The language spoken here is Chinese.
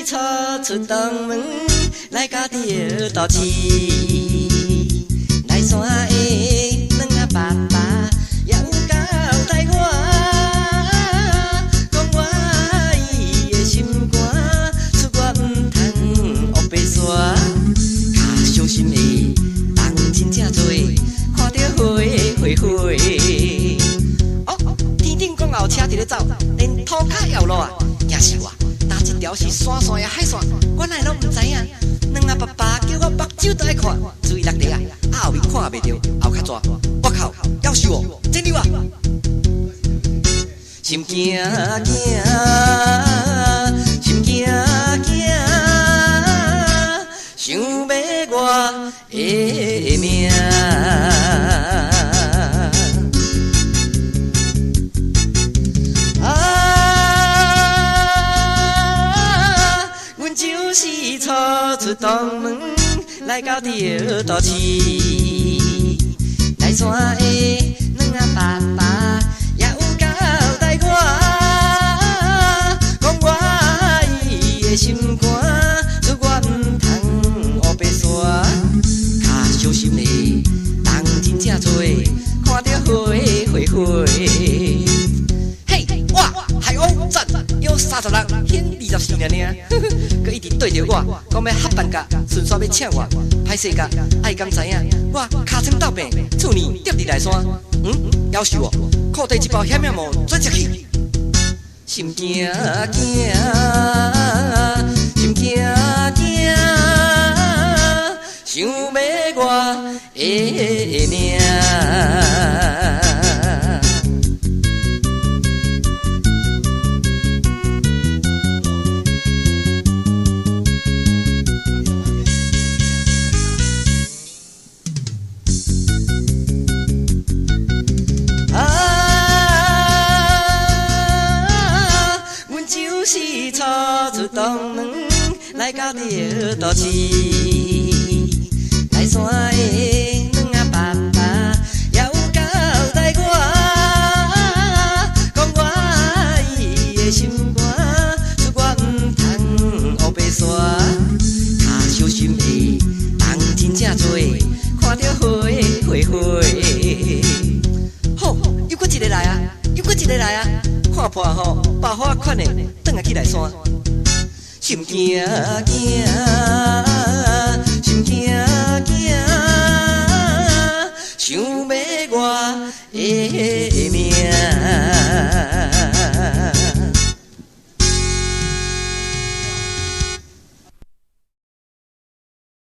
初出东门，来到着倒市，来山的两啊爸爸也有交代我，讲我伊的心肝，出我毋通黑白沙，较小心的人真正多，看到花花花。哦，天顶讲后车伫咧走，连涂骹也有落啊，惊死我！哪一条是山线的海线，我哪会拢毋知影？两啊爸爸叫我目睭都爱看，注意落地啊，后面看袂着，后较蛇。我靠，夭寿哦，真溜啊！心惊惊，心惊惊，想要我的命。就是初出东门，来到着倒市，来山的两啊爸爸也有交代我，讲我伊的心肝，出我毋通黑白沙，较小心的人真正多，看到花花花。嘿，哇，海鸥赞，有30人，显24年尔。佮一直对着我，讲要合办甲，顺续要请我，歹势甲，爱敢知影？我尻川斗病，去年跌入内山，夭寿哦！裤底一包险险毛转出去，心惊惊，心惊惊，想要我的命。就是初出东门，来到着倒市，来山的两啊爸爸也有交代我，讲我伊的心肝，出我毋通黑白沙，较小心的人真正多，看到花花花。好，又搁一个来啊，又搁一个来啊！看破吼，百花款的，转来去内山，心惊惊，心惊惊，想要我的命。